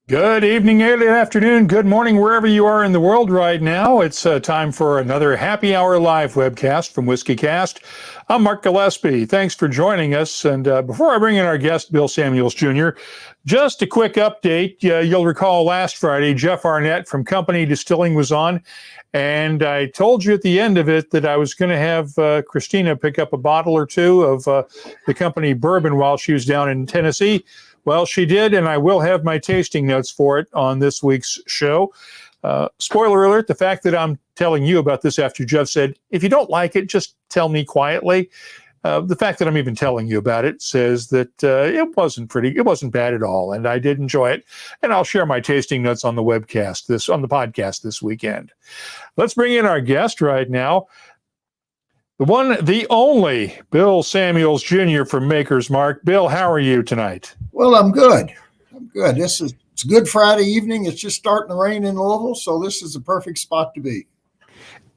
Good evening, good afternoon, good morning, wherever you are in the world right now. It's time for another happy hour live webcast from WhiskyCast. I'm Mark Gillespie. Thanks for joining us. And before I bring in our guest, Bill Samuels Jr., just a quick update. You'll recall last Friday, Jeff Arnett from Company Distilling was on. And I told you at the end of it that I was going to have Christina pick up a bottle or two of the company Bourbon while she was down in Tennessee. Well, she did, and I will have my tasting notes for it on this week's show. Spoiler alert, the fact that I'm telling you about this after Jeff said, if you don't like it, just tell me quietly. The fact that I'm even telling you about it says that it wasn't bad at all, and I did enjoy it. And I'll share my tasting notes on the podcast this weekend. Let's bring in our guest right now. The one, the only, Bill Samuels Jr. from Maker's Mark. Bill, how are you tonight? Well, I'm good. It's Good Friday evening. It's just starting to rain in Louisville, so this is the perfect spot to be.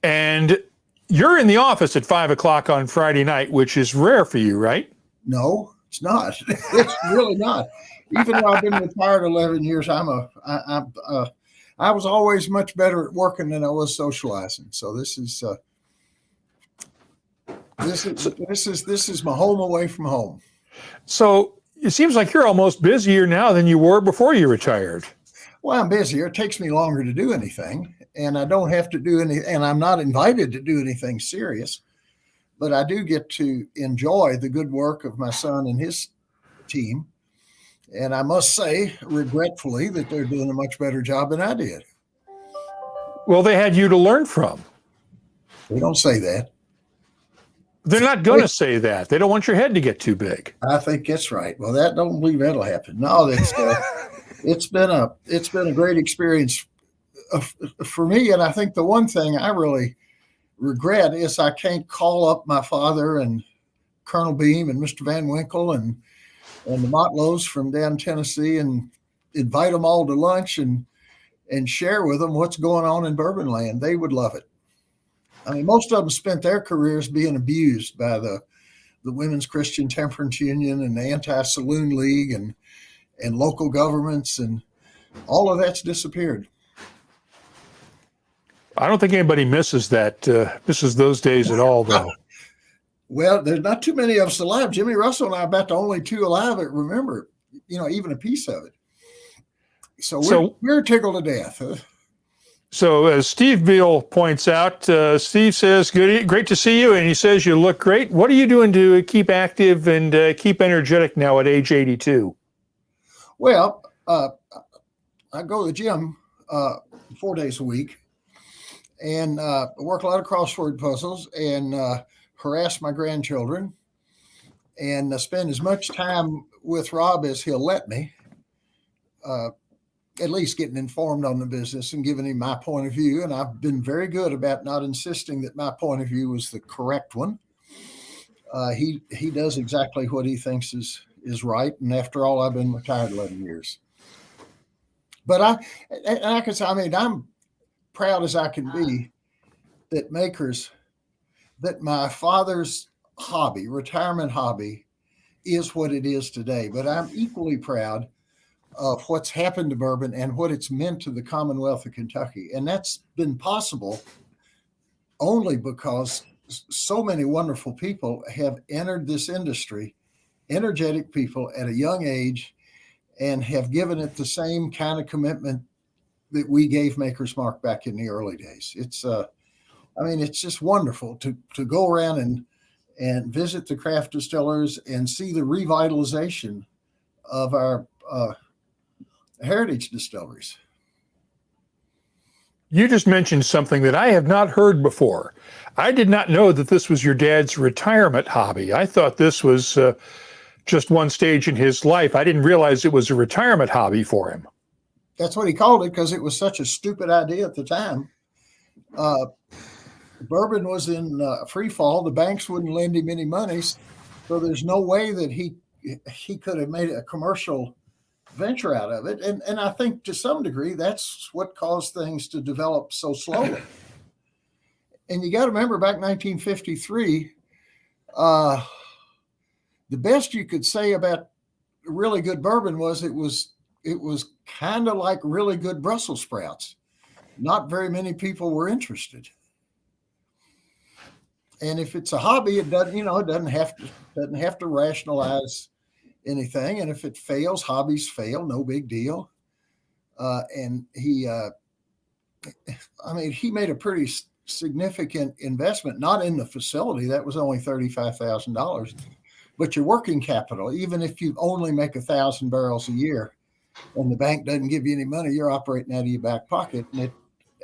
And you're in the office at 5 o'clock on Friday night, which is rare for you, right? No, it's not. It's really not. Even though I've been retired 11 years, I was always much better at working than I was socializing. So this is my home away from home. So it seems like you're almost busier now than you were before you retired. Well, I'm busier. It takes me longer to do anything, and I don't have to do any, and I'm not invited to do anything serious, but I do get to enjoy the good work of my son and his team. And I must say, regretfully, that they're doing a much better job than I did. Well, they had you to learn from. They don't say that. They're not going to say that. They don't want your head to get too big. I think that's right. Well, don't believe that'll happen. No, it's been a great experience for me. And I think the one thing I really regret is I can't call up my father and Colonel Beam and Mr. Van Winkle and the Motlows from down Tennessee and invite them all to lunch and share with them what's going on in Bourbon land. They would love it. I mean, most of them spent their careers being abused by the Women's Christian Temperance Union and the Anti-Saloon League and local governments, and all of that's disappeared. I don't think anybody misses those days at all, though. Well, there's not too many of us alive. Jimmy Russell and I are about the only two alive that remember, even a piece of it. So we're tickled to death. So as Steve Beal points out, Steve says, great to see you. And he says, you look great. What are you doing to keep active and keep energetic now at age 82? Well, I go to the gym 4 days a week and work a lot of crossword puzzles and harass my grandchildren and spend as much time with Rob as he'll let me. At least getting informed on the business and giving him my point of view. And I've been very good about not insisting that my point of view was the correct one. He does exactly what he thinks is right. And after all, I've been retired 11 years. But I'm proud as I can be that that my father's hobby, retirement hobby, is what it is today. But I'm equally proud of what's happened to Bourbon and what it's meant to the Commonwealth of Kentucky. And that's been possible only because so many wonderful people have entered this industry, energetic people at a young age, and have given it the same kind of commitment that we gave Maker's Mark back in the early days. It's just wonderful to go around and visit the craft distillers and see the revitalization of our heritage distilleries. You just mentioned something that I have not heard before. I did not know that this was your dad's retirement hobby. I thought this was just one stage in his life. I didn't realize it was a retirement hobby for him. That's what he called it because it was such a stupid idea at the time. Bourbon was in free fall. The banks wouldn't lend him any money. So there's no way that he could have made a commercial venture out of it. And I think to some degree, that's what caused things to develop so slowly. And you got to remember back in 1953, the best you could say about really good bourbon was it was kind of like really good Brussels sprouts. Not very many people were interested. And if it's a hobby, it doesn't, it doesn't have to rationalize anything. And if it fails, hobbies fail, no big deal. And he made a pretty significant investment, not in the facility. That was only $35,000, but your working capital, even if you only make 1,000 barrels a year and the bank doesn't give you any money, you're operating out of your back pocket.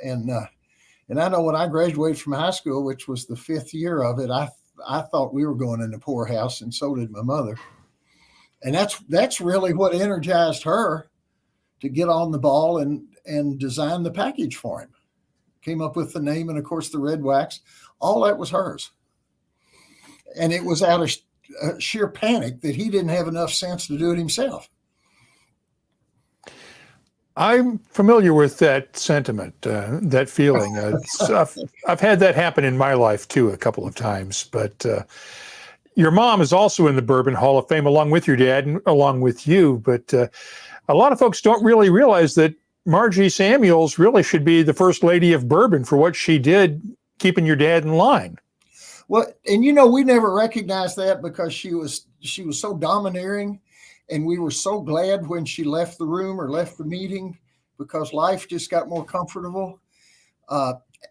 And I know when I graduated from high school, which was the 5th year of it, I thought we were going in the poorhouse, and so did my mother. And that's really what energized her to get on the ball and design the package for him. Came up with the name and, of course, the red wax. All that was hers. And it was out of sheer panic that he didn't have enough sense to do it himself. I'm familiar with that sentiment, that feeling. I've had that happen in my life, too, a couple of times. But your mom is also in the Bourbon Hall of Fame, along with your dad and along with you. But a lot of folks don't really realize that Margie Samuels really should be the first lady of bourbon for what she did, keeping your dad in line. Well, and we never recognized that because she was so domineering, and we were so glad when she left the room or left the meeting because life just got more comfortable.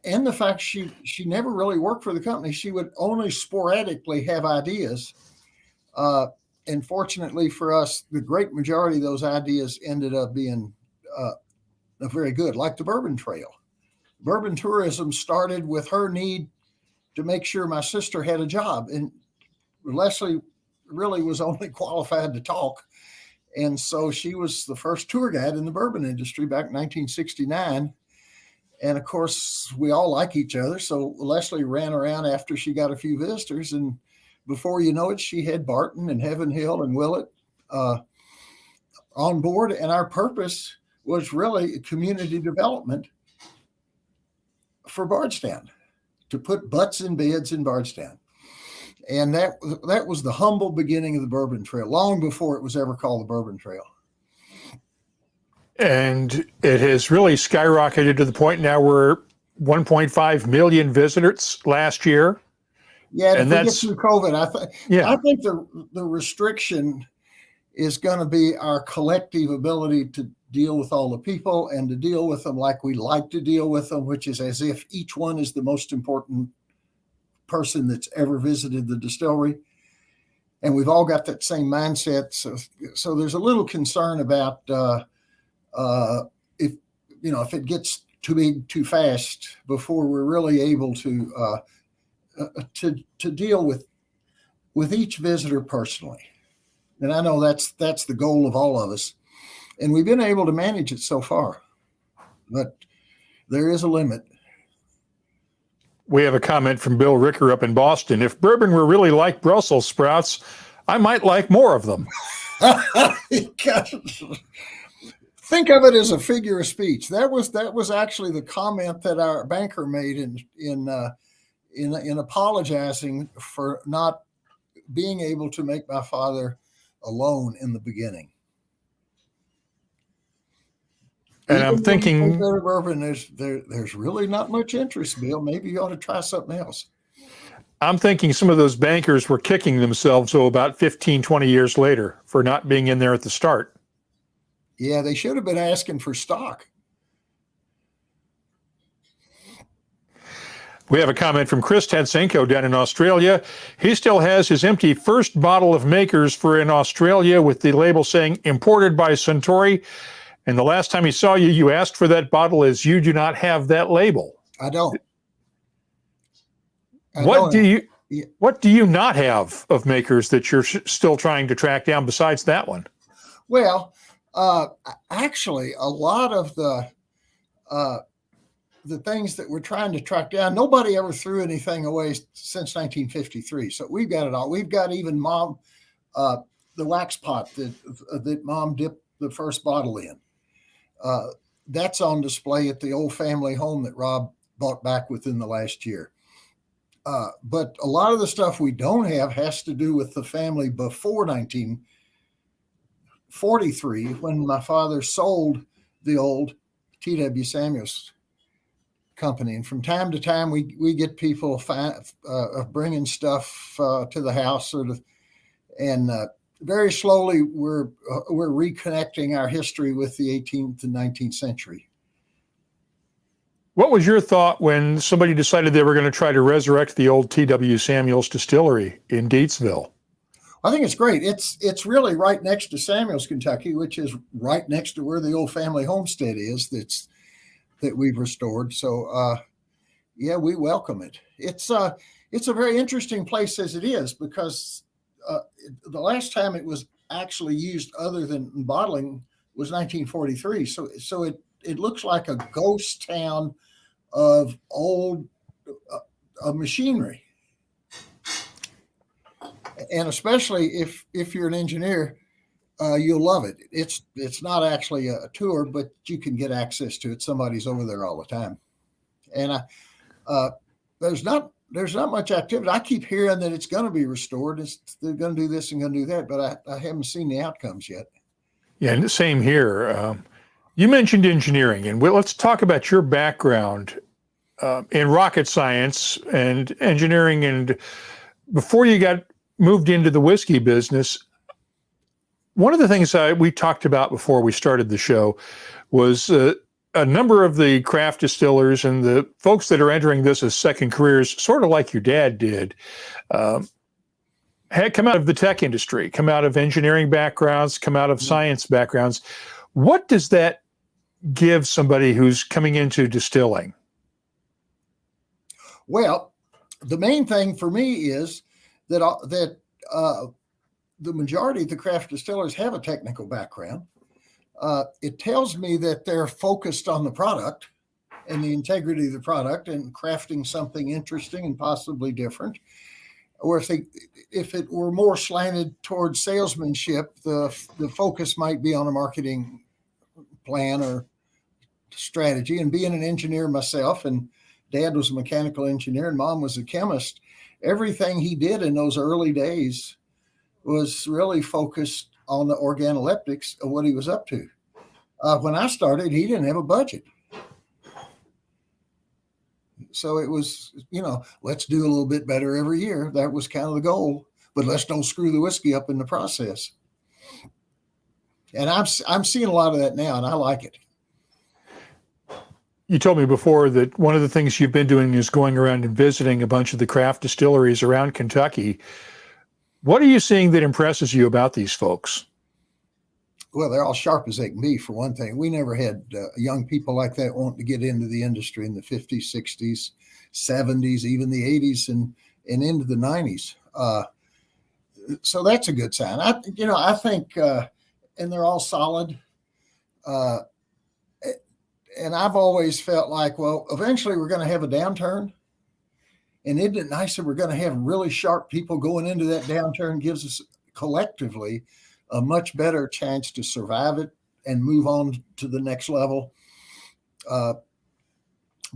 And the fact she never really worked for the company. She would only sporadically have ideas. And fortunately for us, the great majority of those ideas ended up being very good, like the Bourbon Trail. Bourbon tourism started with her need to make sure my sister had a job. And Leslie really was only qualified to talk. And so she was the first tour guide in the bourbon industry back in 1969. And of course, we all like each other. So Leslie ran around after she got a few visitors. And before you know it, she had Barton and Heaven Hill and Willett on board. And our purpose was really community development for Bardstown, to put butts in beds in Bardstown. And that was the humble beginning of the Bourbon Trail, long before it was ever called the Bourbon Trail. And it has really skyrocketed to the point now where 1.5 million visitors last year. Yeah, and that's through COVID. I think the restriction is going to be our collective ability to deal with all the people and to deal with them like we like to deal with them, which is as if each one is the most important person that's ever visited the distillery. And we've all got that same mindset. So there's a little concern about if it gets too big too fast before we're really able to deal with each visitor personally. And I know that's the goal of all of us. And we've been able to manage it so far, but there is a limit. We have a comment from Bill Ricker up in Boston. If bourbon were really like Brussels sprouts, I might like more of them. Think of it as a figure of speech. That was actually the comment that our banker made in apologizing for not being able to make my father a loan in the beginning. And I'm thinking, bourbon, there's really not much interest, Bill. Maybe you ought to try something else. I'm thinking some of those bankers were kicking themselves about 15, 20 years later for not being in there at the start. Yeah, they should have been asking for stock. We have a comment from Chris Tadsenko down in Australia. He still has his empty first bottle of Makers for in Australia with the label saying imported by Suntory. And the last time he saw you, you asked for that bottle as you do not have that label. I don't. What do you not have of Makers that you're still trying to track down besides that one? Well, actually, a lot of the things that we're trying to track down, nobody ever threw anything away since 1953. So we've got it all. We've got even Mom, the wax pot that Mom dipped the first bottle in. That's on display at the old family home that Rob bought back within the last year. But a lot of the stuff we don't have has to do with the family before 1953 1943 when my father sold the old TW Samuels company. And from time to time, we get people bringing stuff to the house, and very slowly we're reconnecting our history with the 18th and 19th century. What was your thought when somebody decided they were going to try to resurrect the old TW Samuels Distillery in Gatesville? I think it's great. It's really right next to Samuels, Kentucky, which is right next to where the old family homestead is that we've restored. So, yeah, we welcome it. It's a very interesting place as it is, because the last time it was actually used other than bottling was 1943. So it looks like a ghost town of old machinery. And especially if you're an engineer, you'll love it. It's not actually a tour, but you can get access to it. Somebody's over there all the time. And there's not much activity. I keep hearing that it's going to be restored. They're going to do this and going to do that, but I haven't seen the outcomes yet. Yeah, and same here. You mentioned engineering, and let's talk about your background in rocket science and engineering. And before you got moved into the whiskey business, one of the things we talked about before we started the show was a number of the craft distillers and the folks that are entering this as second careers, sort of like your dad did, had come out of the tech industry, come out of engineering backgrounds, come out of science backgrounds. What does that give somebody who's coming into distilling? Well, the main thing for me is that the majority of the craft distillers have a technical background. It tells me that they're focused on the product and the integrity of the product and crafting something interesting and possibly different. Or if it were more slanted towards salesmanship, the focus might be on a marketing plan or strategy. And being an engineer myself, and Dad was a mechanical engineer and Mom was a chemist, everything he did in those early days was really focused on the organoleptics of what he was up to. When I started, he didn't have a budget. So it was, let's do a little bit better every year. That was kind of the goal, but let's don't screw the whiskey up in the process. And I'm seeing a lot of that now, and I like it. You told me before that one of the things you've been doing is going around and visiting a bunch of the craft distilleries around Kentucky. What are you seeing that impresses you about these folks? Well, they're all sharp as they can be, for one thing. We never had young people like that wanting to get into the industry in the 50s, 60s, 70s, even the 80s and into the 90s. So that's a good sign. I think, and they're all solid. And I've always felt like, well, eventually we're going to have a downturn. And isn't it nice that we're going to have really sharp people going into that downturn? Gives us collectively a much better chance to survive it and move on to the next level.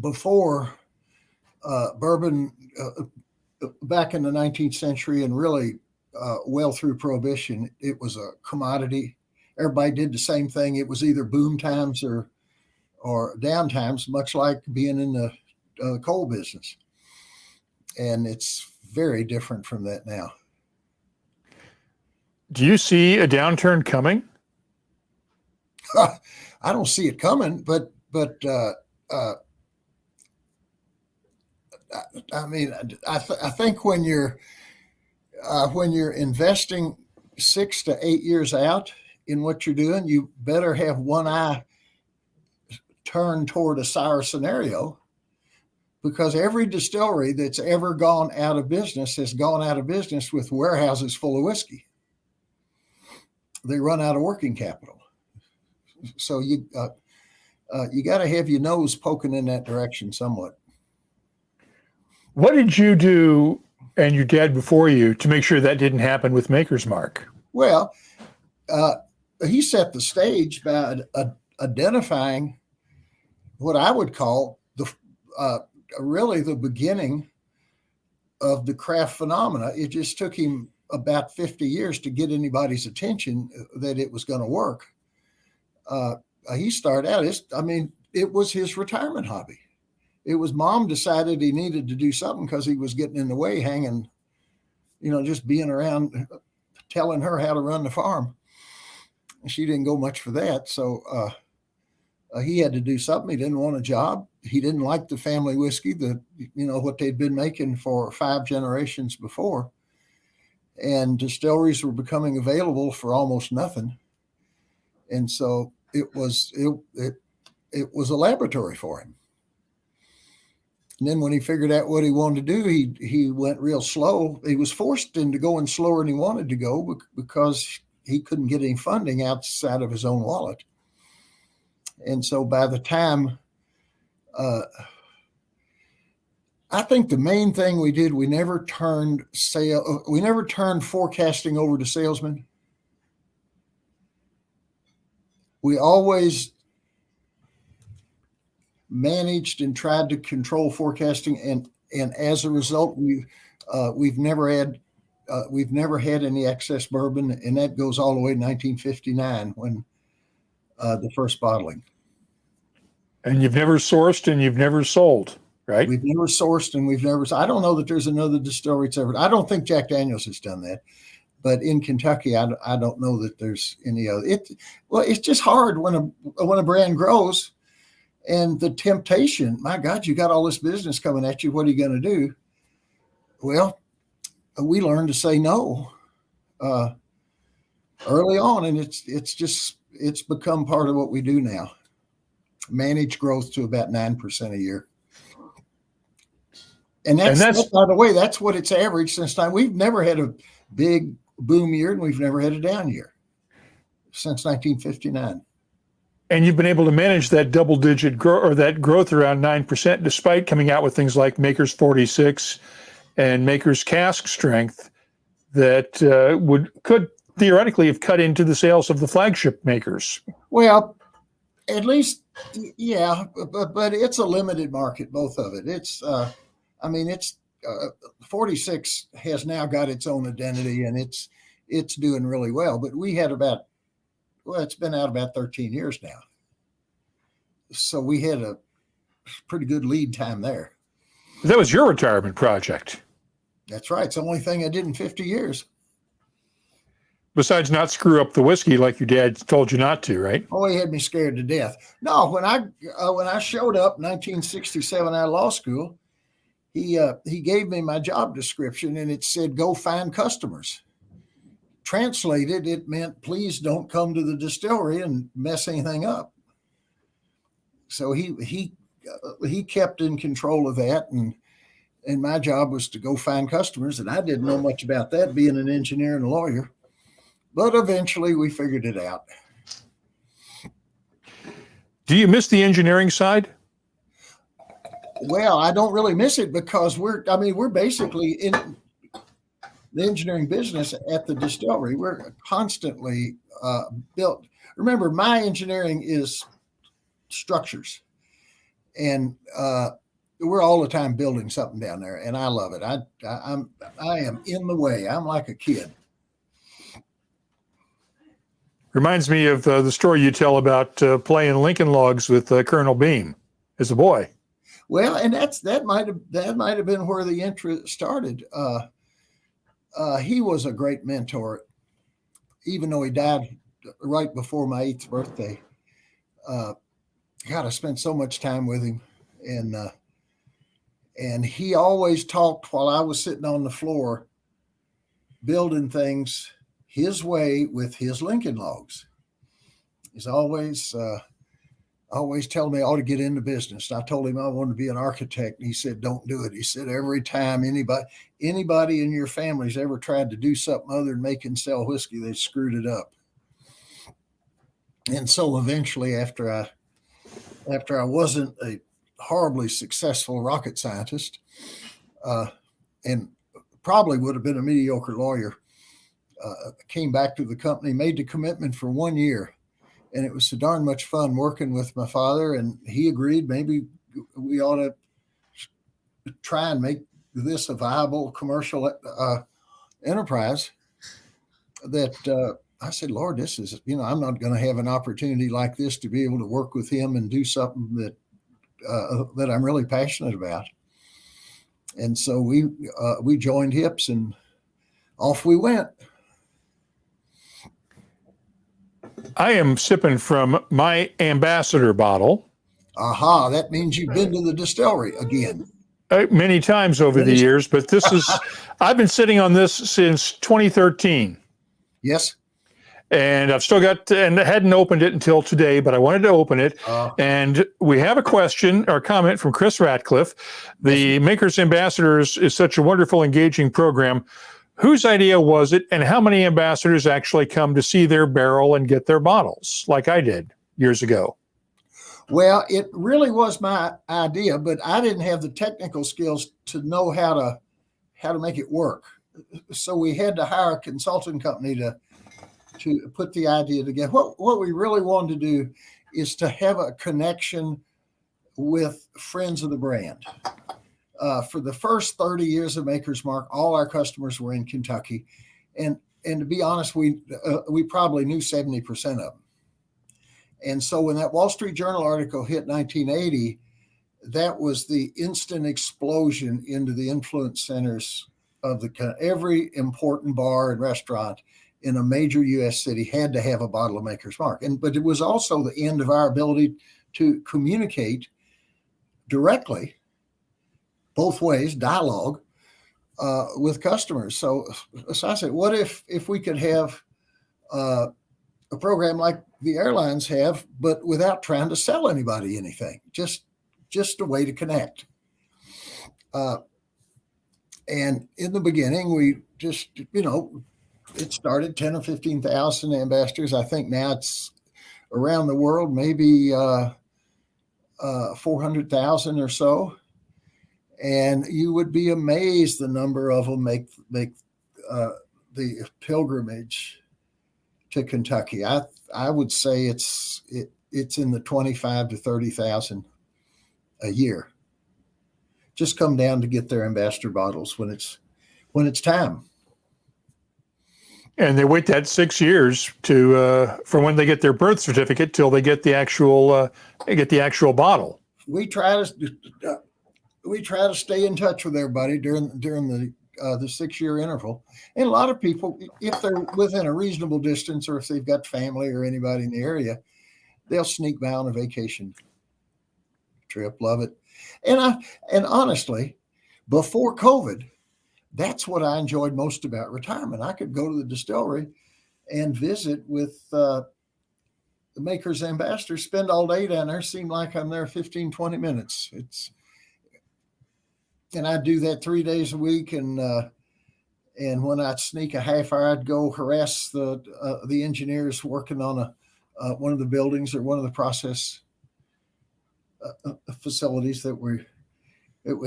Before bourbon, back in the 19th century and really well through Prohibition, it was a commodity. Everybody did the same thing. It was either boom times or down times, much like being in the coal business. And it's very different from that now. Do you see a downturn coming? I don't see it coming, but I mean, I think when you're investing 6 to 8 years out in what you're doing, you better have one eye turned toward a sour scenario, because every distillery that's ever gone out of business has gone out of business with warehouses full of whiskey. They run out of working capital. So you got to have your nose poking in that direction somewhat. What did you do and your dad before you to make sure that didn't happen with Maker's Mark? Well, he set the stage by identifying what I would call really the beginning of the craft phenomena. It just took him about 50 years to get anybody's attention that it was going to work. He started out, it was his retirement hobby. It was mom decided he needed to do something because he was getting in the way, hanging, just being around, telling her how to run the farm. And she didn't go much for that. So he had to do something. He didn't want a job. He didn't like the family whiskey, what they'd been making for 5 generations before. And distilleries were becoming available for almost nothing. And so it was a laboratory for him. And then when he figured out what he wanted to do, he went real slow. He was forced into going slower than he wanted to go because he couldn't get any funding outside of his own wallet. And so by the time, I think the main thing we did, we never turned forecasting over to salesmen. We always managed and tried to control forecasting, and as a result, we've never had any excess bourbon, and that goes all the way to 1959 when the first bottling. And you've never sourced and you've never sold, right? We've never sourced and I don't know that there's another distillery that's ever. I don't think Jack Daniel's has done that, but in Kentucky, I don't know that there's any other. It's just hard when a brand grows. And the temptation, my God, you got all this business coming at you. What are you going to do? Well, we learned to say no early on, and it's become part of what we do now. Manage growth to about 9% a year. And that's by the way, that's what it's averaged since time. We've never had a big boom year, and we've never had a down year since 1959. And you've been able to manage that double-digit growth or that growth around 9%, despite coming out with things like Maker's 46 and Maker's Cask-Strength that could theoretically have cut into the sales of the flagship makers. Well, at least, yeah, but it's a limited market, both of it. It's 46 has now got its own identity, and it's doing really well. But we had it's been out about 13 years now. So we had a pretty good lead time there. That was your retirement project. That's right. It's the only thing I did in 50 years. Besides not screw up the whiskey like your dad told you not to, right? Oh, he had me scared to death. No, when I showed up in 1967 out of law school, he gave me my job description, and it said, "Go find customers." Translated, it meant, please don't come to the distillery and mess anything up. So he kept in control of that, and my job was to go find customers, and I didn't know much about that, being an engineer and a lawyer. But eventually we figured it out. Do you miss the engineering side? Well, I don't really miss it because we're basically in the engineering business at the distillery. We're constantly built. Remember, my engineering is structures, and we're all the time building something down there, and I love it. I am in the way. I'm like a kid. Reminds me of the story you tell about playing Lincoln Logs with Colonel Beam as a boy. Well, and that might have been where the interest started. He was a great mentor, even though he died right before my 8th birthday. God, I spent so much time with him, and he always talked while I was sitting on the floor, building things his way with his Lincoln Logs. He's always telling me I ought to get into business. I told him I wanted to be an architect, and he said, "Don't do it." He said, "Every time anybody in your family's ever tried to do something other than make and sell whiskey, they screwed it up." And so eventually, after I wasn't a horribly successful rocket scientist, and probably would have been a mediocre lawyer, came back to the company, made the commitment for 1 year. And it was so darn much fun working with my father, and he agreed maybe we ought to try and make this a viable commercial enterprise. that I said, Lord, this is, I'm not going to have an opportunity like this to be able to work with him and do something that I'm really passionate about. And so we joined hips and off we went. I am sipping from my ambassador bottle. Aha, that means you've been to the distillery again. Many times over the years, but I've been sitting on this since 2013. Yes. And I've still got, and I hadn't opened it until today, but I wanted to open it. And we have a question or comment from Chris Ratcliffe. The Makers Ambassadors is such a wonderful, engaging program. Whose idea was it, and how many ambassadors actually come to see their barrel and get their bottles, like I did years ago? Well, it really was my idea, but I didn't have the technical skills to know how to make it work. So we had to hire a consulting company to put the idea together. What we really wanted to do is to have a connection with friends of the brand. For the first 30 years of Maker's Mark, all our customers were in Kentucky. And to be honest, we probably knew 70% of them. And so when that Wall Street Journal article hit 1980, that was the instant explosion into the influence centers of every important bar and restaurant in a major U.S. city had to have a bottle of Maker's Mark. But it was also the end of our ability to communicate directly, both ways, dialogue with customers. So I said, what if we could have a program like the airlines have, but without trying to sell anybody anything, just a way to connect. And in the beginning, we just, it started 10 or 15,000 ambassadors. I think now it's around the world, maybe 400,000 or so. And you would be amazed the number of them make the pilgrimage to Kentucky. I would say it's in the 25 to 30,000 a year. Just come down to get their ambassador bottles when it's time. And they wait that 6 years from when they get their birth certificate till they get the actual bottle. We try to stay in touch with everybody during the 6 year interval. And a lot of people, if they're within a reasonable distance or if they've got family or anybody in the area, they'll sneak by on a vacation trip. Love it. And honestly, before COVID, that's what I enjoyed most about retirement. I could go to the distillery and visit with the Makers Ambassadors, spend all day down there, seem like I'm there 15, 20 minutes. And I do that 3 days a week. And when I'd sneak a half hour, I'd go harass the engineers working on one of the buildings or one of the process facilities that we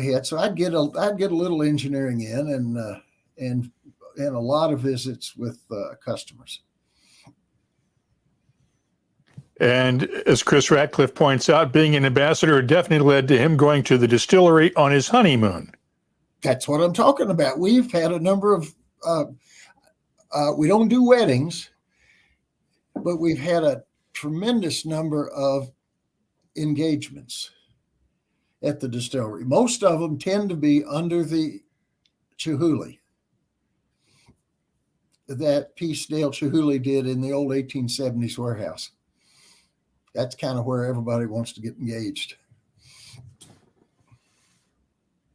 had. So I'd get a little engineering in and a lot of visits with customers. And as Chris Ratcliffe points out, being an ambassador definitely led to him going to the distillery on his honeymoon. That's what I'm talking about. We've had a number of, we don't do weddings, but we've had a tremendous number of engagements at the distillery. Most of them tend to be under the Chihuly, that piece Dale Chihuly did in the old 1870s warehouse. That's kind of where everybody wants to get engaged.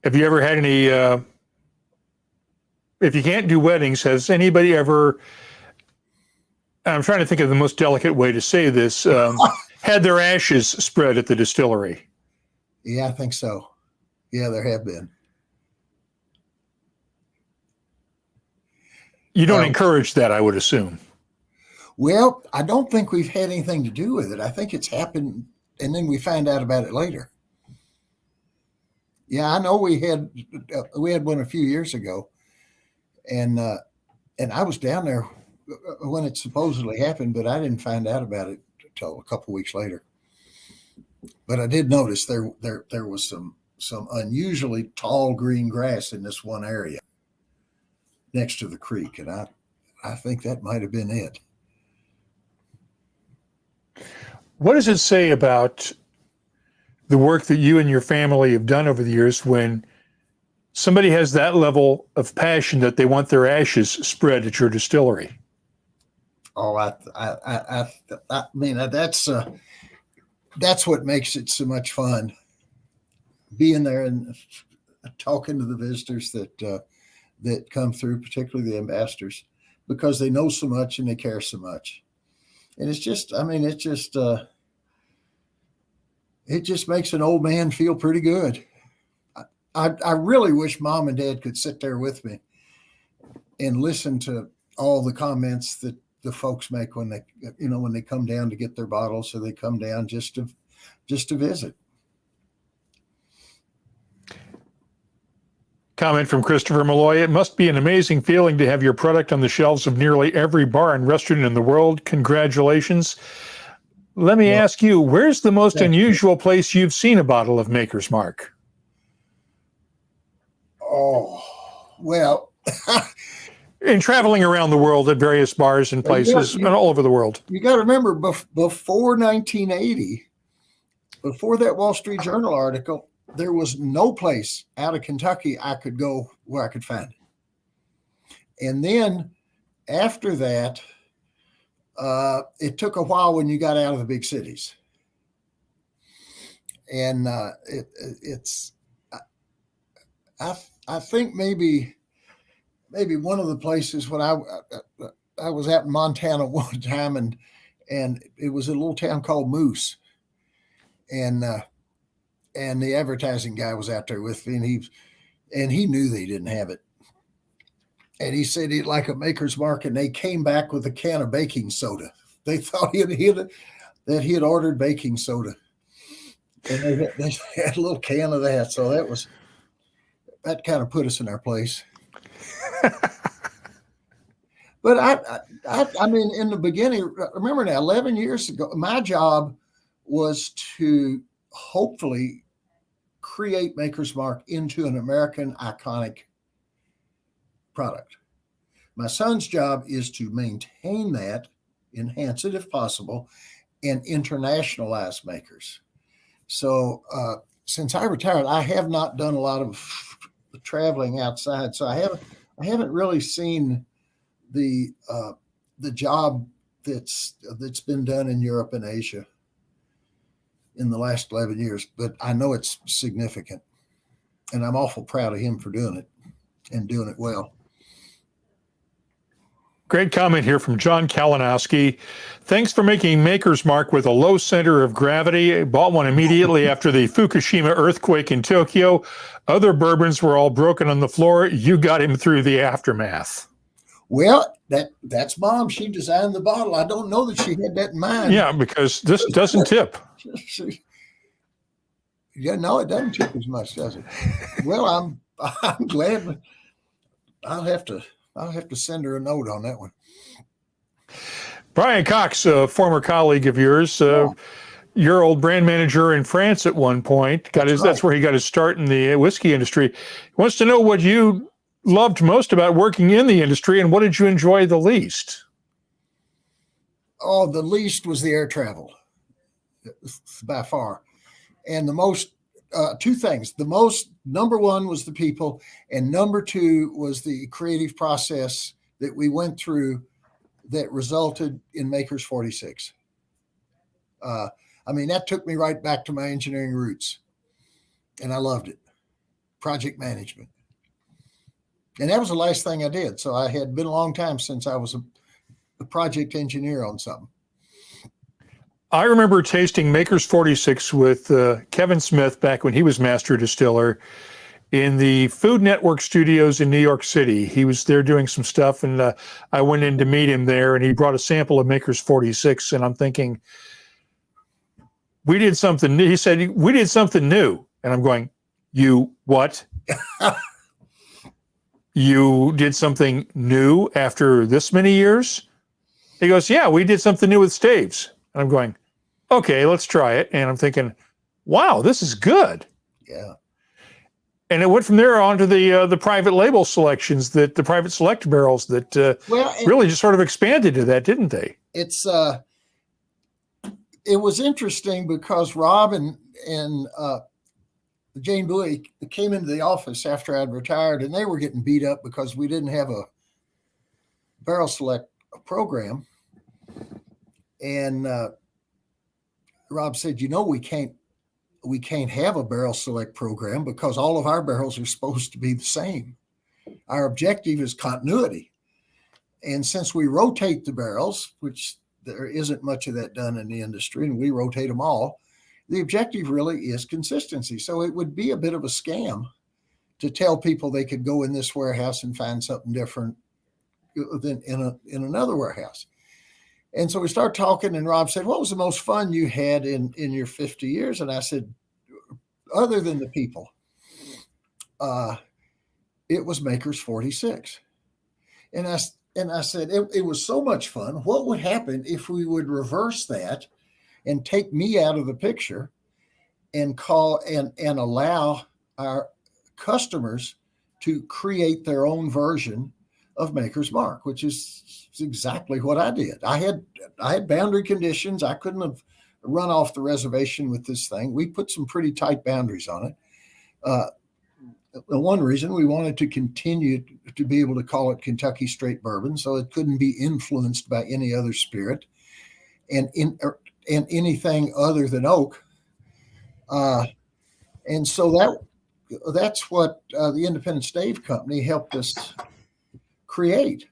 Have you ever had any, if you can't do weddings, has anybody ever, I'm trying to think of the most delicate way to say this, had their ashes spread at the distillery? Yeah, I think so. Yeah, there have been. You don't encourage that, I would assume. Well, I don't think we've had anything to do with it. I think it's happened, and then we find out about it later. Yeah, I know we had one a few years ago, and I was down there when it supposedly happened, but I didn't find out about it until a couple of weeks later. But I did notice there was some unusually tall green grass in this one area next to the creek, and I think that might have been it. What does it say about the work that you and your family have done over the years when somebody has that level of passion that they want their ashes spread at your distillery? Oh, I mean, that's what makes it so much fun, being there and talking to the visitors that come through, particularly the ambassadors, because they know so much and they care so much. And it's just, I mean, it just makes an old man feel pretty good. I really wish Mom and Dad could sit there with me and listen to all the comments that the folks make when they come down to get their bottles. So they come down just to visit. Comment from Christopher Malloy. It must be an amazing feeling to have your product on the shelves of nearly every bar and restaurant in the world. Congratulations. Let me ask you, where's the most unusual place you've seen a bottle of Maker's Mark? Oh, well. In traveling around the world at various bars and places all over the world. You got to remember, before 1980, before that Wall Street Journal article, there was no place out of Kentucky I could go where I could find it. And then after that, it took a while when you got out of the big cities. And I think maybe one of the places when I was out in Montana one time, and it was a little town called Moose, and the advertising guy was out there with me, and he knew they didn't have it, and he said he'd like a Maker's Mark, and they came back with a can of baking soda. They thought that he had ordered baking soda, and they had a little can of that. So that kind of put us in our place. But I mean, in the beginning, remember now, 11 years ago, my job was to hopefully create Maker's Mark into an American iconic product. My son's job is to maintain that, enhance it if possible, and internationalize Makers. So since I retired, I have not done a lot of traveling outside, so I haven't really seen the job that's been done in Europe and Asia in the last 11 years, but I know it's significant, and I'm awful proud of him for doing it and doing it well. Great comment here from John Kalinowski. Thanks for making Maker's Mark with a low center of gravity. I bought one immediately after the Fukushima earthquake in Tokyo. Other bourbons were all broken on the floor. You got him through the aftermath. Well, that's Mom. She designed the bottle. I don't know that she had that in mind. Yeah, because this doesn't tip. Yeah, no, it doesn't tip as much, does it? Well, I'm glad. I'll have to send her a note on that one. Brian Cox, a former colleague of yours, your old brand manager in France at one point. That's where he got his start in the whiskey industry. He wants to know what you loved most about working in the industry, and what did you enjoy the least? Oh, the least was the air travel, by far. And the most, two things. The most, number one was the people, and number two was the creative process that we went through that resulted in Maker's 46. I mean, that took me right back to my engineering roots, and I loved it. Project management. And that was the last thing I did. So I had been a long time since I was a project engineer on something. I remember tasting Maker's 46 with Kevin Smith back when he was master distiller in the Food Network studios in New York City. He was there doing some stuff, and I went in to meet him there, and he brought a sample of Maker's 46, and I'm thinking, we did something new. He said, we did something new. And I'm going, you what? You did something new after this many years? He goes, yeah, we did something new with staves. And I'm going, okay, let's try it. And I'm thinking, wow, this is good. Yeah. And it went from there on to the private label selections, that the private select barrels that really just sort of expanded to that, didn't they? It was interesting because Rob and Jane Bowie came into the office after I'd retired, and they were getting beat up because we didn't have a barrel select program. And Rob said, we can't have a barrel select program because all of our barrels are supposed to be the same. Our objective is continuity. And since we rotate the barrels, which there isn't much of that done in the industry, and we rotate them all, the objective really is consistency. So it would be a bit of a scam to tell people they could go in this warehouse and find something different than in another warehouse. And so we started talking, and Rob said, what was the most fun you had in your 50 years? And I said, other than the people, it was Maker's 46. And I said, it was so much fun. What would happen if we would reverse that and take me out of the picture and call and allow our customers to create their own version of Maker's Mark, which is exactly what I did. I had boundary conditions. I couldn't have run off the reservation with this thing. We put some pretty tight boundaries on it. The one reason we wanted to continue to be able to call it Kentucky straight bourbon, so it couldn't be influenced by any other spirit and anything other than oak. And so that's what the Independent Stave Company helped us create.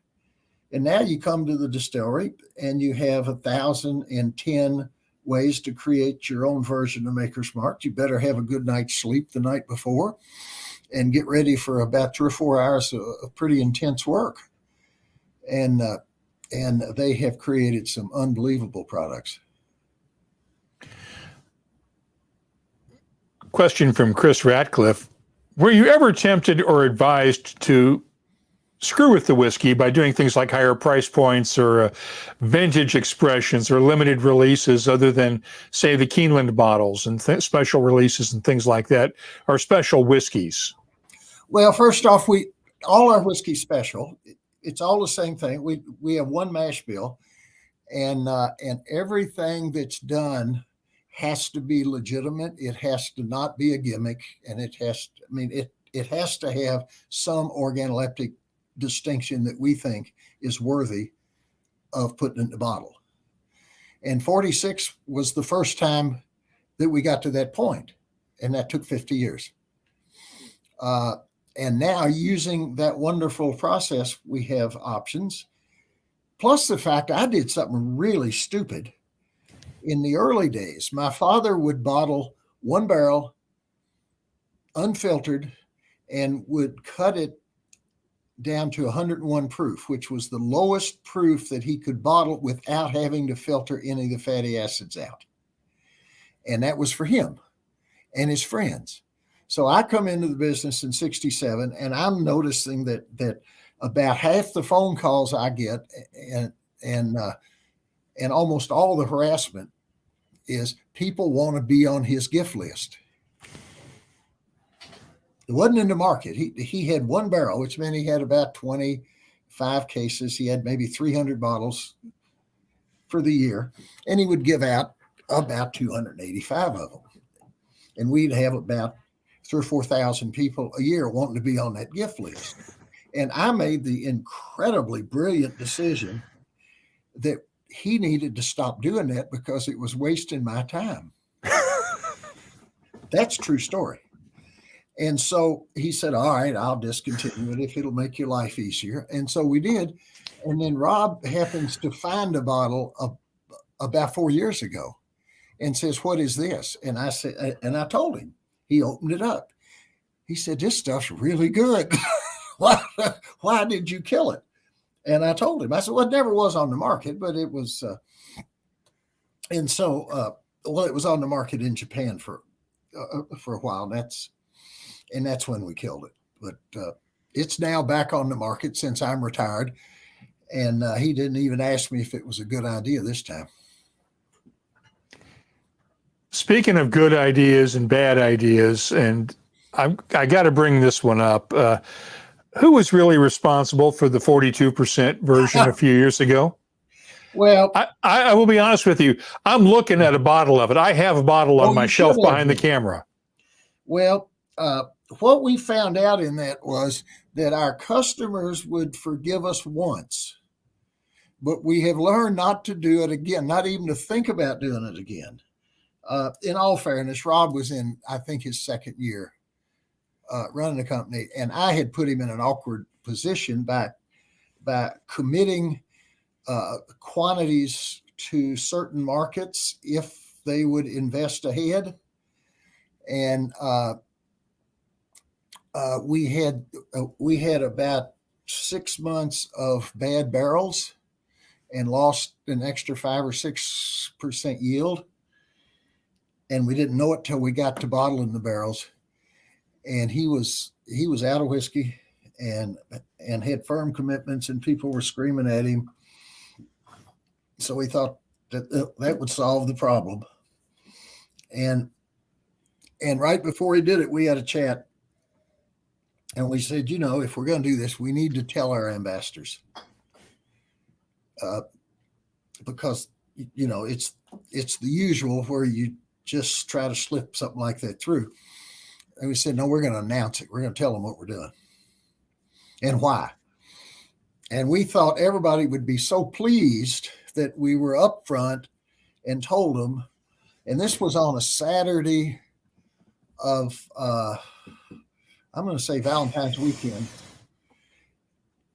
And now you come to the distillery and you have 1,010 ways to create your own version of Maker's Mark. You better have a good night's sleep the night before and get ready for about 3 or 4 hours of pretty intense work. And they have created some unbelievable products. Question from Chris Ratcliffe. Were you ever tempted or advised to screw with the whiskey by doing things like higher price points or vintage expressions or limited releases other than, say, the Keeneland bottles and special releases and things like that, or special whiskeys? Well, first off, all our whiskey special. It's all the same thing. We have one mash bill, and everything that's done has to be legitimate. It has to not be a gimmick, and it has to have some organoleptic distinction that we think is worthy of putting in the bottle. And 46 was the first time that we got to that point, and that took 50 years. And now, using that wonderful process, we have options. Plus the fact I did something really stupid. In the early days, my father would bottle one barrel unfiltered and would cut it down to 101 proof, which was the lowest proof that he could bottle without having to filter any of the fatty acids out. And that was for him and his friends. So I come into the business in 67, and I'm noticing that about half the phone calls I get and almost all the harassment is people want to be on his gift list. It wasn't in the market. He had one barrel, which meant he had about 25 cases. He had maybe 300 bottles for the year, and he would give out about 285 of them. And we'd have about 3,000 or 4,000 people a year wanting to be on that gift list. And I made the incredibly brilliant decision that he needed to stop doing that because it was wasting my time. That's a true story. And so he said, all right, I'll discontinue it if it'll make your life easier. And so we did. And then Rob happens to find a bottle about 4 years ago and says, what is this? And I said, and I told him. He opened it up. He said, this stuff's really good. Why did you kill it? And I told him, I said, well, it never was on the market, but it was. And so, it was on the market in Japan for a while. And that's when we killed it. But it's now back on the market since I'm retired. And he didn't even ask me if it was a good idea this time. Speaking of good ideas and bad ideas, and I got to bring this one up. Who was really responsible for the 42% version a few years ago? Well, I will be honest with you. I'm looking at a bottle of it. I have a bottle on my shelf behind the camera. Well, what we found out in that was that our customers would forgive us once, but we have learned not to do it again, not even to think about doing it again. In all fairness, Rob was in, I think, his second year running the company, and I had put him in an awkward position by committing quantities to certain markets if they would invest ahead. And we had about 6 months of bad barrels and lost an extra 5 or 6% yield. And we didn't know it till we got to bottling the barrels. And he was out of whiskey and had firm commitments, and people were screaming at him. So we thought that would solve the problem. And right before he did it, we had a chat, and we said, if we're going to do this, we need to tell our ambassadors, because it's the usual where you just try to slip something like that through. And we said, no, we're going to announce it. We're going to tell them what we're doing and why. And we thought everybody would be so pleased that we were upfront and told them. And this was on a Saturday of, I'm going to say Valentine's weekend.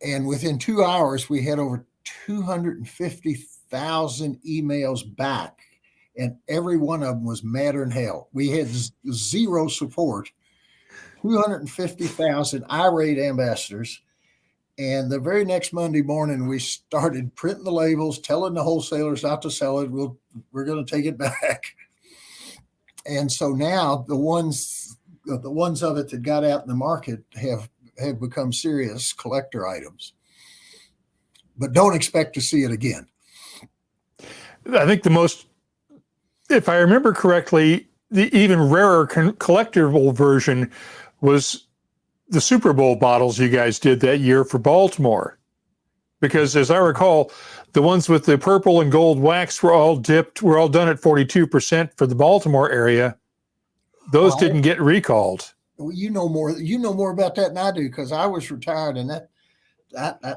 And within 2 hours, we had over 250,000 emails back. And every one of them was madder than hell. We had zero support, 250,000 irate ambassadors. And the very next Monday morning, we started printing the labels, telling the wholesalers not to sell it. We're going to take it back. And so now the ones of it that got out in the market have become serious collector items. But don't expect to see it again. I think if I remember correctly, the even rarer collectible version was the Super Bowl bottles you guys did that year for Baltimore. Because as I recall, the ones with the purple and gold wax were all done at 42% for the Baltimore area. Those didn't get recalled. Well, you know more about that than I do, because I was retired, and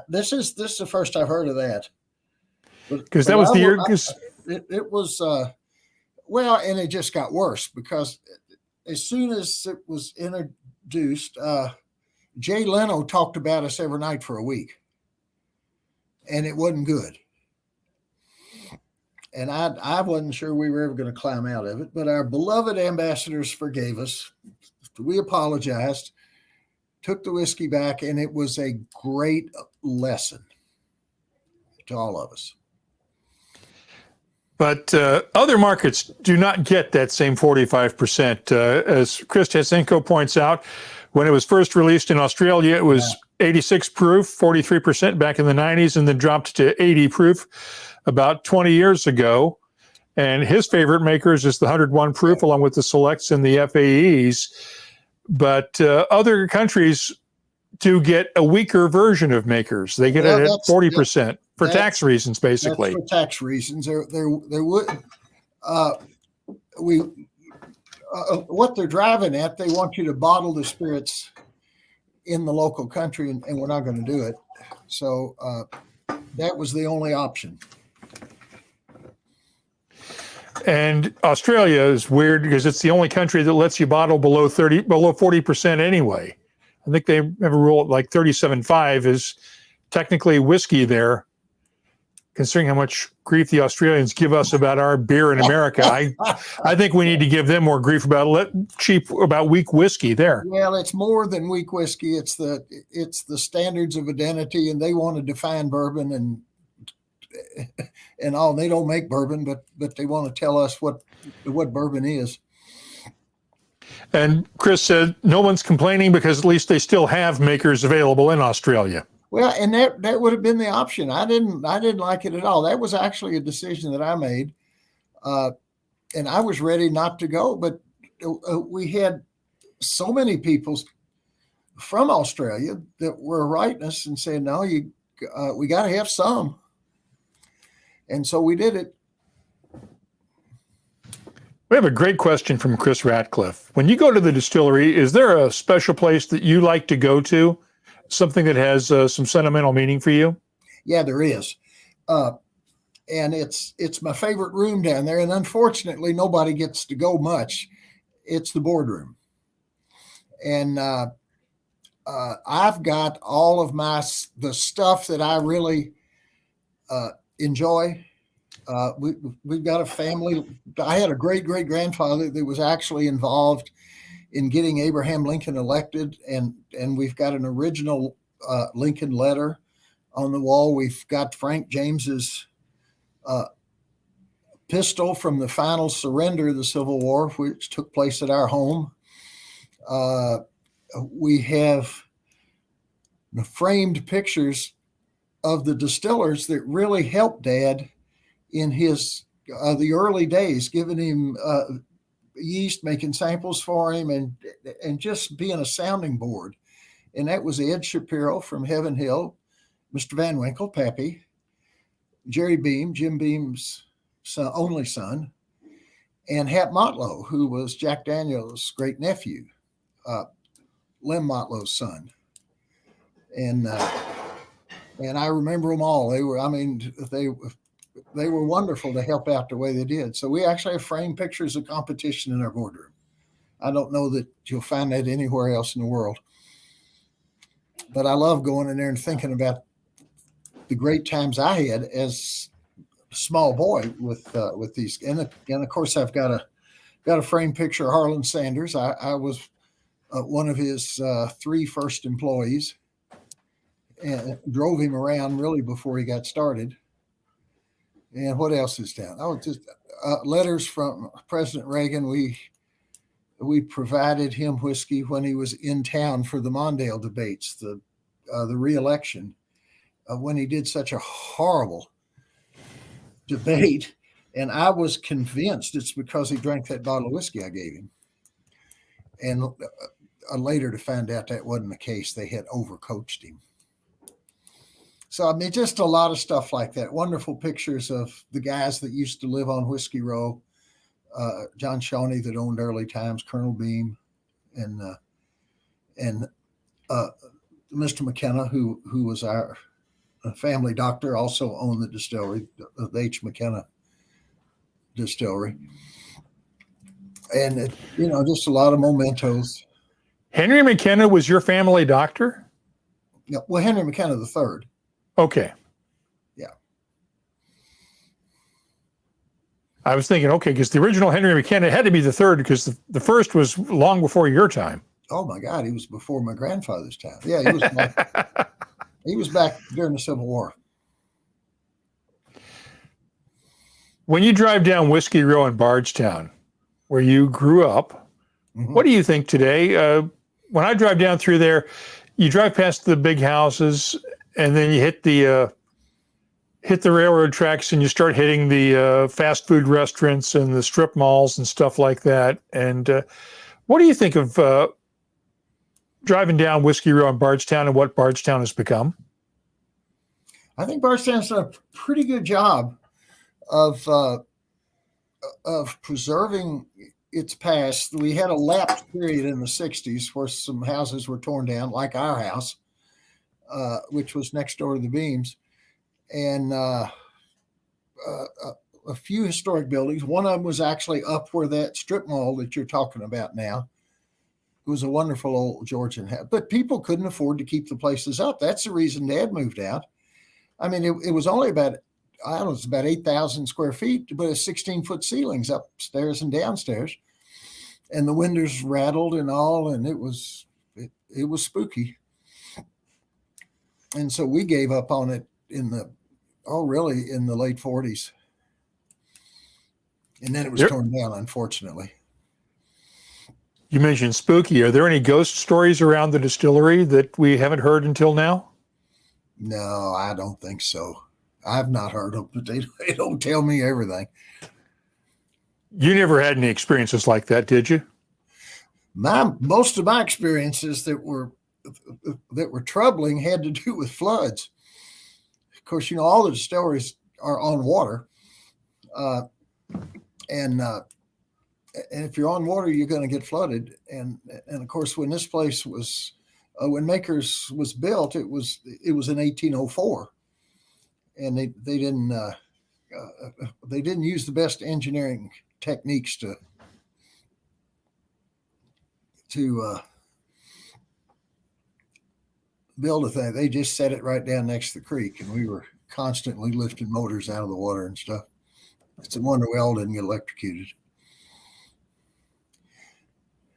this is the first I've heard of that. Because that was the year. It was well, and it just got worse, because as soon as it was introduced, Jay Leno talked about us every night for a week, and it wasn't good. And I wasn't sure we were ever going to climb out of it, but our beloved ambassadors forgave us. We apologized, took the whiskey back, and it was a great lesson to all of us. But other markets do not get that same 45%. As Chris Jasenko points out, when it was first released in Australia, it was 86 proof, 43% back in the 90s, and then dropped to 80 proof about 20 years ago. And his favorite makers is the 101 proof, along with the selects and the FAEs. But other countries do get a weaker version of makers. They get it at 40% for tax reasons, basically. That's for tax reasons. There would what they're driving at. They want you to bottle the spirits in the local country, and we're not going to do it. So that was the only option. And Australia is weird because it's the only country that lets you bottle below 40% anyway. I think they have a rule like 37.5 is technically whiskey there. Considering how much grief the Australians give us about our beer in America, I think we need to give them more grief about weak whiskey there. Well, it's more than weak whiskey. It's the standards of identity, and they want to define bourbon and all. They don't make bourbon, but they want to tell us what bourbon is. And Chris said no one's complaining because at least they still have makers available in Australia. Well, and that would have been the option. I didn't like it at all. That was actually a decision that I made, and I was ready not to go. But we had so many people from Australia that were writing us and saying, no, we got to have some. And so we did it. We have a great question from Chris Ratcliffe. When you go to the distillery, is there a special place that you like to go to? Something that has some sentimental meaning for you? Yeah, there is. And it's my favorite room down there. And unfortunately, nobody gets to go much. It's the boardroom. And I've got all of the stuff that I really enjoy. We've got a family. I had a great grandfather that was actually involved in getting Abraham Lincoln elected, and we've got an original Lincoln letter on the wall. We've got Frank James's pistol from the final surrender of the Civil War, which took place at our home. We have the framed pictures of the distillers that really helped Dad in his the early days, giving him yeast, making samples for him, and just being a sounding board. And that was Ed Shapiro from Heaven Hill, Mr. Van Winkle, Pappy, Jerry Beam, Jim Beam's only son, and Hap Motlow, who was Jack Daniels' great nephew, Lem Motlow's son. And I remember them all. They were wonderful to help out the way they did. So we actually have framed pictures of competition in our boardroom. I don't know that you'll find that anywhere else in the world. But I love going in there and thinking about the great times I had as a small boy with these. And of course, I've got a framed picture of Harlan Sanders. I was one of his 3 first employees, and drove him around really before he got started. And what else is down? Oh, just letters from President Reagan. We provided him whiskey when he was in town for the Mondale debates, the re-election, when he did such a horrible debate. And I was convinced it's because he drank that bottle of whiskey I gave him. And later to find out that wasn't the case. They had overcoached him. So, I mean, just a lot of stuff like that. Wonderful pictures of the guys that used to live on Whiskey Row. John Shawnee that owned Early Times, Colonel Beam, and Mr. McKenna, who was our family doctor, also owned the distillery, the H. McKenna Distillery. And, just a lot of mementos. Henry McKenna was your family doctor? Yeah, well, Henry McKenna III. Okay. Yeah. I was thinking, okay, because the original Henry McKenna had to be the third because the first was long before your time. Oh, my God. He was before my grandfather's time. Yeah, he was back during the Civil War. When you drive down Whiskey Row in Bardstown, where you grew up, mm-hmm. What do you think today? When I drive down through there, you drive past the big houses, and then you hit the railroad tracks, and you start hitting the fast food restaurants and the strip malls and stuff like that. And what do you think of driving down Whiskey Row in Bardstown and what Bardstown has become? I think Bardstown's done a pretty good job of preserving its past. We had a lapse period in the 60s where some houses were torn down, like our house, which was next door to the Beams, and a few historic buildings. One of them was actually up where that strip mall that you're talking about now. It was a wonderful old Georgian house, but people couldn't afford to keep the places up. That's the reason Dad moved out. I mean, it was only about, I don't know, it's about 8,000 square feet, but it's 16-foot ceilings upstairs and downstairs, and the windows rattled and all, and it was spooky. And so we gave up on it in the late 40s. And then it was torn down, unfortunately. You mentioned spooky. Are there any ghost stories around the distillery that we haven't heard until now? No, I don't think so. I've not heard them, but they don't tell me everything. You never had any experiences like that, did you? Most of my experiences that were troubling had to do with floods. Of course, all the distilleries are on water, and if you're on water, you're going to get flooded. And of course, when this place was when Makers was built, it was in 1804, and they didn't use the best engineering techniques to build a thing. They just set it right down next to the creek, and we were constantly lifting motors out of the water and stuff. It's a wonder we all didn't get electrocuted.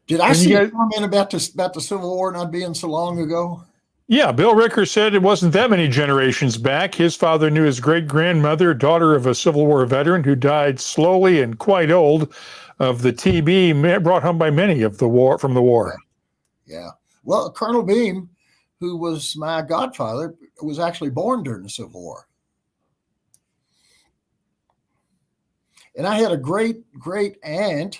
Did I see a comment about the Civil War not being so long ago? Yeah, Bill Ricker said it wasn't that many generations back. His father knew his great-grandmother, daughter of a Civil War veteran who died slowly and quite old of the TB brought home by many of the war from the war. Yeah. Well, Colonel Beam, who was my godfather, was actually born during the Civil War. And I had a great aunt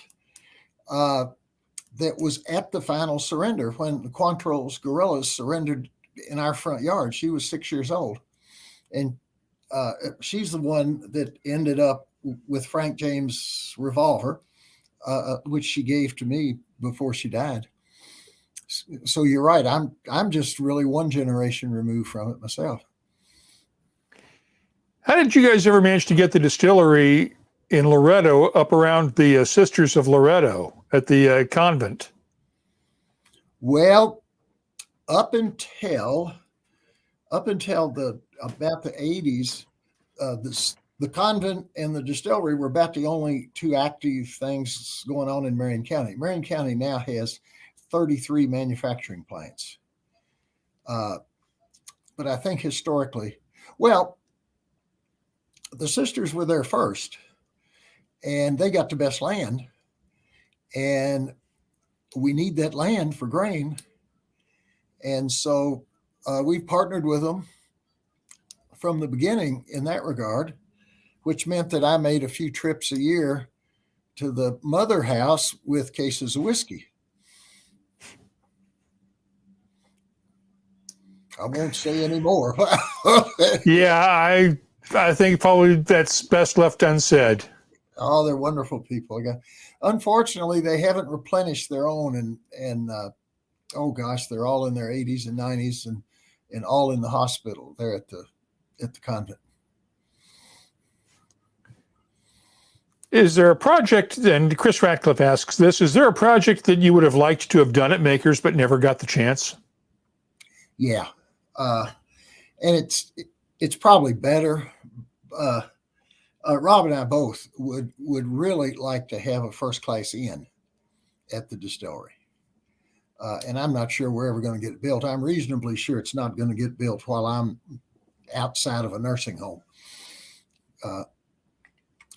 that was at the final surrender when the Quantrill's guerrillas surrendered in our front yard. She was 6 years old. And she's the one that ended up with Frank James' revolver, which she gave to me before she died. So you're right. I'm just really one generation removed from it myself. How did you guys ever manage to get the distillery in Loretto up around the Sisters of Loretto at the convent? Well, up until about the 80s, the convent and the distillery were about the only two active things going on in Marion County. Marion County now has 33 manufacturing plants. But I think historically, well, the sisters were there first, and they got the best land, and we need that land for grain. And so we've partnered with them from the beginning in that regard, which meant that I made a few trips a year to the mother house with cases of whiskey. I won't say any more. Yeah, I think probably that's best left unsaid. Oh, they're wonderful people. Unfortunately, they haven't replenished their own, and oh gosh, they're all in their 80s and 90s, and all in the hospital there at the convent. Is there a project, and Chris Ratcliffe asks this, is there a project that you would have liked to have done at Makers but never got the chance? Yeah. And it's probably better. Rob and I both would really like to have a first class inn at the distillery. And I'm not sure we're ever going to get it built. I'm reasonably sure it's not going to get built while I'm outside of a nursing home.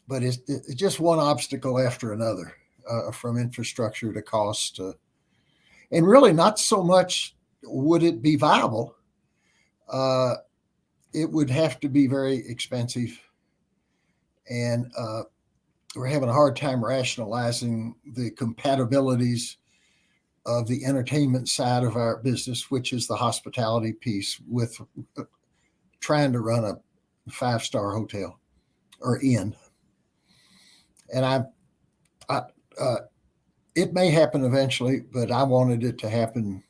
But it's just one obstacle after another, from infrastructure to cost. And really not so much would it be viable. It would have to be very expensive. And we're having a hard time rationalizing the compatibilities of the entertainment side of our business, which is the hospitality piece, with trying to run a 5-star hotel or inn. And it may happen eventually, but I wanted it to happen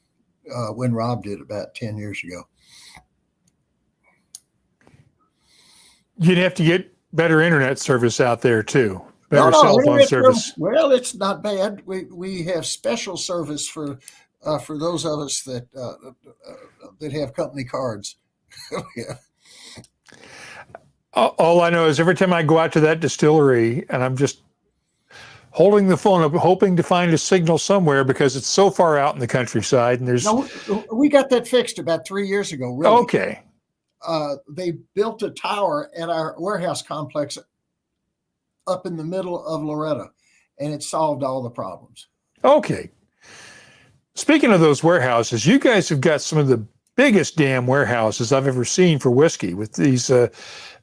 when Rob did about 10 years ago. You'd have to get better internet service out there too. Better cell phone service. Well, it's not bad. We have special service for those of us that have company cards. Yeah. All I know is every time I go out to that distillery, and I'm just holding the phone up, hoping to find a signal somewhere because it's so far out in the countryside. And there's we got that fixed about 3 years ago. Really. Okay. They built a tower at our warehouse complex up in the middle of Loretto, and it solved all the problems. Okay. Speaking of those warehouses, you guys have got some of the biggest damn warehouses I've ever seen for whiskey with these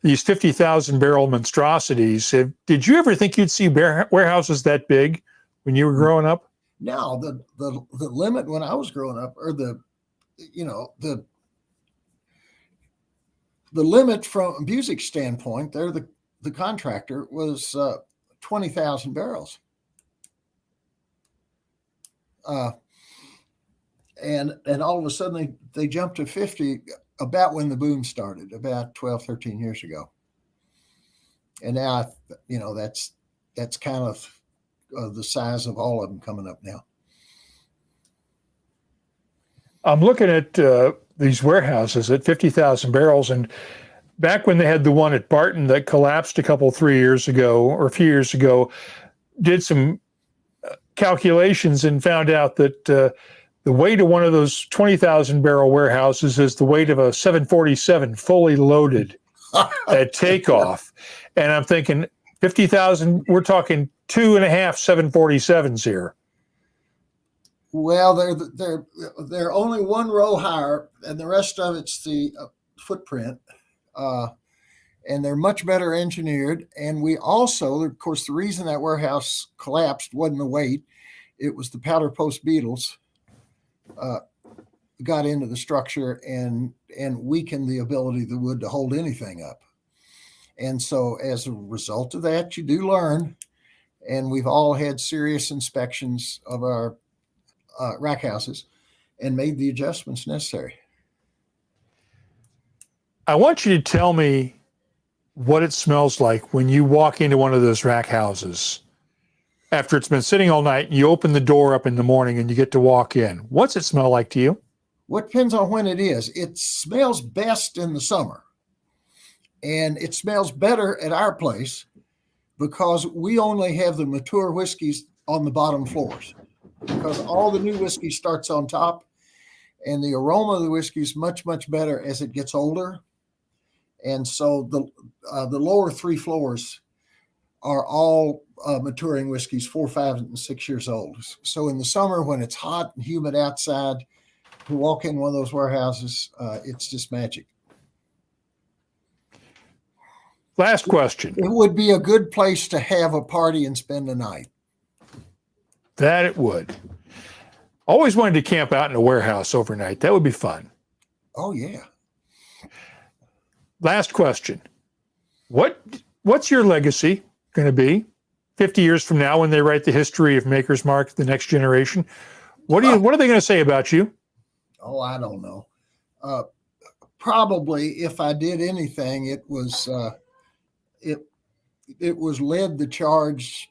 50,000 barrel monstrosities. Did you ever think you'd see warehouses that big when you were growing up? Now, the limit when I was growing up, or the limit from a music standpoint, there the contractor was 20,000 barrels. And all of a sudden they jumped to 50 about when the boom started, about 12, 13 years ago. And now, that's kind of the size of all of them coming up now. I'm looking at these warehouses at 50,000 barrels, and back when they had the one at Barton that collapsed a few years ago, did some calculations and found out that the weight of one of those 20,000 barrel warehouses is the weight of a 747 fully loaded at takeoff. And I'm thinking 50,000, we're talking 2.5 747s here. Well, they're only one row higher, and the rest of it's the footprint. And they're much better engineered. And we also, of course, the reason that warehouse collapsed wasn't the weight. It was the powder post beetles got into the structure and weakened the ability of the wood to hold anything up. And so as a result of that, you do learn. And we've all had serious inspections of our rack houses and made the adjustments necessary. I want you to tell me what it smells like when you walk into one of those rack houses after it's been sitting all night, and you open the door up in the morning and you get to walk in. What's it smell like to you? Well, it depends on when it is. It smells best in the summer, and it smells better at our place because we only have the mature whiskeys on the bottom floors, because all the new whiskey starts on top, and the aroma of the whiskey is much, much better as it gets older. And so the lower three floors are all maturing whiskeys, 4, 5, and 6 years old. So in the summer, when it's hot and humid outside, to walk in one of those warehouses, it's just magic. Last question. It would be a good place to have a party and spend a night. That it would. Always wanted to camp out in a warehouse overnight. That would be fun. Oh, yeah. Last question. What's your legacy going to be 50 years from now when they write the history of Maker's Mark, the next generation? What are they going to say about you? Oh, I don't know. Probably if I did anything, it was led the charge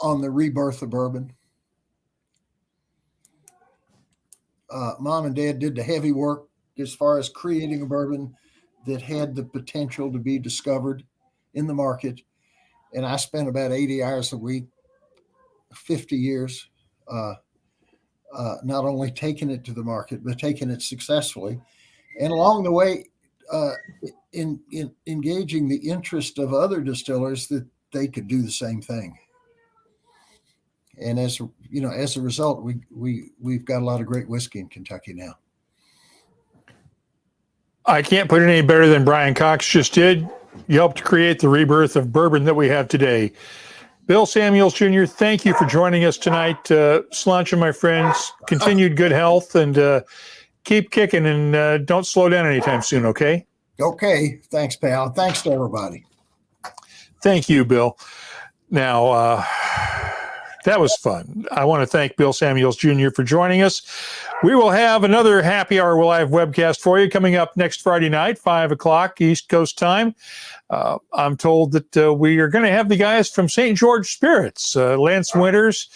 on the rebirth of bourbon. Mom and Dad did the heavy work as far as creating a bourbon that had the potential to be discovered in the market. And I spent about 80 hours a week, 50 years, not only taking it to the market, but taking it successfully. And along the way, in engaging the interest of other distillers that they could do the same thing. And as a result, we've got a lot of great whiskey in Kentucky now. I can't put it any better than Brian Cox just did. You helped create the rebirth of bourbon that we have today. Bill Samuels Jr., thank you for joining us tonight. Sláinte, my friends, continued good health, and keep kicking, and don't slow down anytime soon, okay? Okay. Thanks, pal. Thanks to everybody. Thank you, Bill. Now, that was fun. I want to thank Bill Samuels Jr. for joining us. We will have another Happy Hour Live webcast for you coming up next Friday night, 5 o'clock East Coast time. I'm told that we are going to have the guys from St. George Spirits. Lance Winters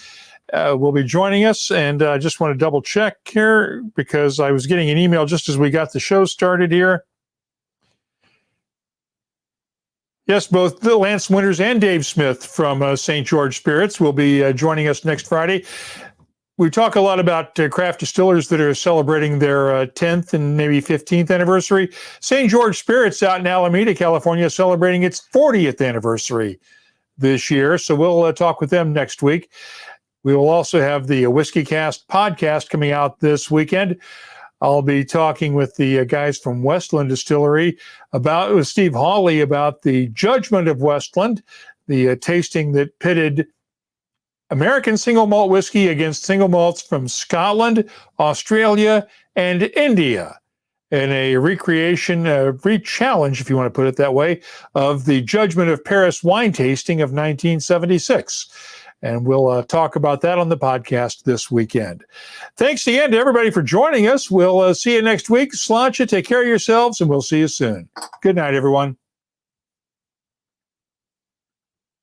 will be joining us. And I just want to double check here because I was getting an email just as we got the show started here. Yes, both Lance Winters and Dave Smith from St. George Spirits will be joining us next Friday. We talk a lot about craft distillers that are celebrating their 10th and maybe 15th anniversary. St. George Spirits out in Alameda, California, is celebrating its 40th anniversary this year. So we'll talk with them next week. We will also have the WhiskyCast podcast coming out this weekend. I'll be talking with the guys from Westland Distillery with Steve Hawley about the Judgment of Westland, the tasting that pitted American single malt whiskey against single malts from Scotland, Australia, and India, in a recreation, re-challenge, if you want to put it that way, of the Judgment of Paris wine tasting of 1976. And we'll talk about that on the podcast this weekend. Thanks again to everybody for joining us. We'll see you next week. Sláinte, take care of yourselves, and we'll see you soon. Good night, everyone.